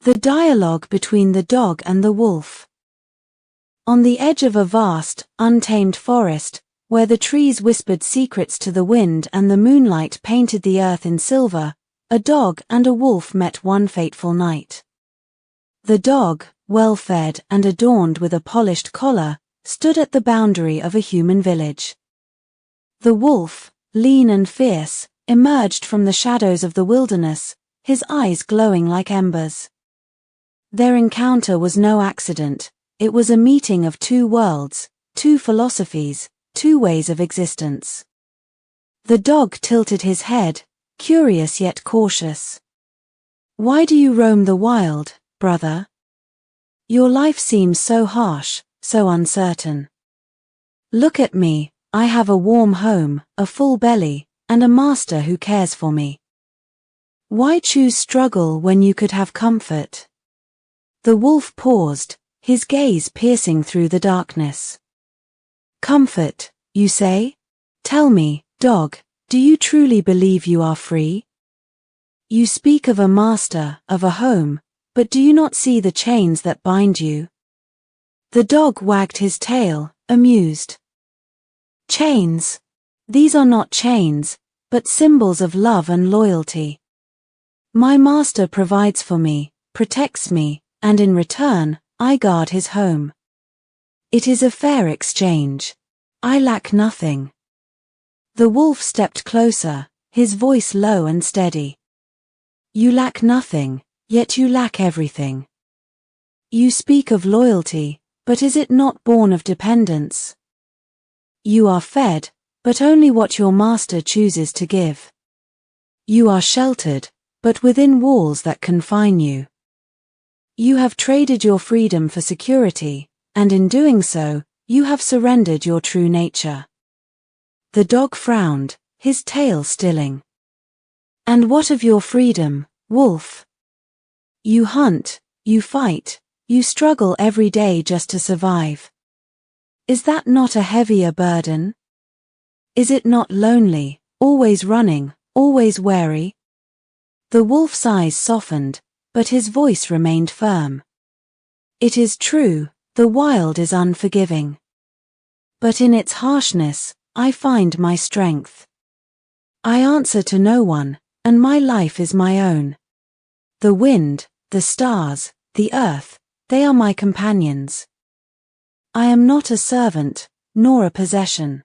The dialogue between the dog and the wolf. On the edge of a vast, untamed forest, where the trees whispered secrets to the wind and the moonlight painted the earth in silver, a dog and a wolf met one fateful night. The dog, well-fed and adorned with a polished collar, stood at the boundary of a human village. The wolf, lean and fierce, emerged from the shadows of the wilderness, his eyes glowing like embers. Their encounter was no accident. It was a meeting of two worlds, two philosophies, two ways of existence. The dog tilted his head, curious yet cautious. "Why do you roam the wild, brother? Your life seems so harsh, so uncertain. Look at me, I have a warm home, a full belly, and a master who cares for me. Why choose struggle when you could have comfort?" The wolf paused, his gaze piercing through the darkness. "Comfort, you say? Tell me, dog, do you truly believe you are free? You speak of a master, of a home, but do you not see the chains that bind you?" The dog wagged his tail, amused. "Chains? These are not chains, but symbols of love and loyalty. My master provides for me, protects me, and in return, I guard his home. It is a fair exchange. I lack nothing." The wolf stepped closer, his voice low and steady. "You lack nothing, yet you lack everything. You speak of loyalty, but is it not born of dependence? You are fed, but only what your master chooses to give. You are sheltered, but within walls that confine you. You have traded your freedom for security, and in doing so, you have surrendered your true nature." The dog frowned, his tail stilling. "And what of your freedom, wolf? You hunt, you fight, you struggle every day just to survive. Is that not a heavier burden? Is it not lonely, always running, always wary?" The wolf's eyes softened, but his voice remained firm. "It is true, the wild is unforgiving. But in its harshness, I find my strength. I answer to no one, and my life is my own. The wind, the stars, the earth, they are my companions. I am not a servant, nor a possession.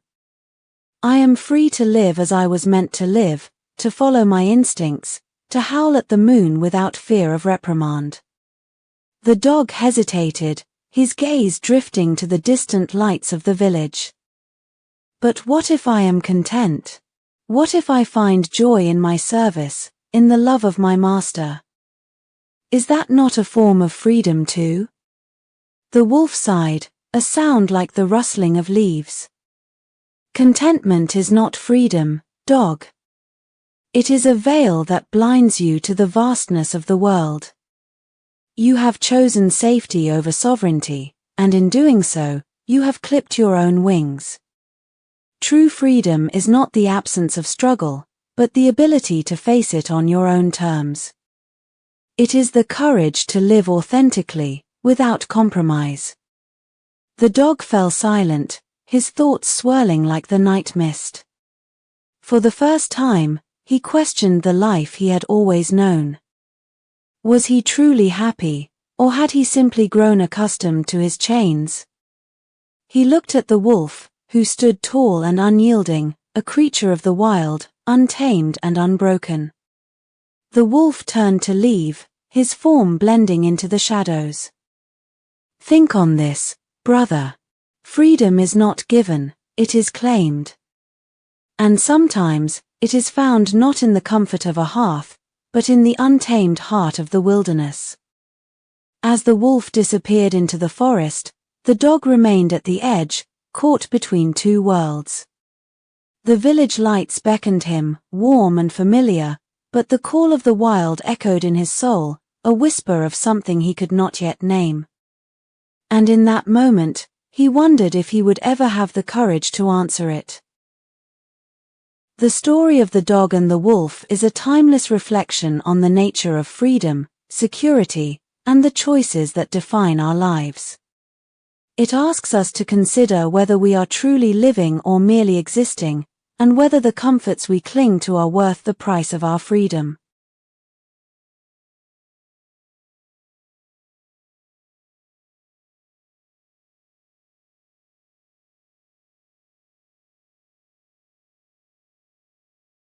I am free to live as I was meant to live, to follow my instincts, to howl at the moon without fear of reprimand." The dog hesitated, his gaze drifting to the distant lights of the village. "But what if I am content? What if I find joy in my service, in the love of my master? Is that not a form of freedom too?" The wolf sighed, a sound like the rustling of leaves. "Contentment is not freedom, dog. It is a veil that blinds you to the vastness of the world. You have chosen safety over sovereignty, and in doing so, you have clipped your own wings. True freedom is not the absence of struggle, but the ability to face it on your own terms. It is the courage to live authentically, without compromise." The dog fell silent, his thoughts swirling like the night mist. For the first time, he questioned the life he had always known. Was he truly happy, or had he simply grown accustomed to his chains? He looked at the wolf, who stood tall and unyielding, a creature of the wild, untamed and unbroken. The wolf turned to leave, his form blending into the shadows. "Think on this, brother. Freedom is not given, it is claimed. And sometimes, it is found not in the comfort of a hearth, but in the untamed heart of the wilderness." As the wolf disappeared into the forest, the dog remained at the edge, caught between two worlds. The village lights beckoned him, warm and familiar, but the call of the wild echoed in his soul, a whisper of something he could not yet name. And in that moment, he wondered if he would ever have the courage to answer it. The story of the dog and the wolf is a timeless reflection on the nature of freedom, security, and the choices that define our lives. It asks us to consider whether we are truly living or merely existing, and whether the comforts we cling to are worth the price of our freedom.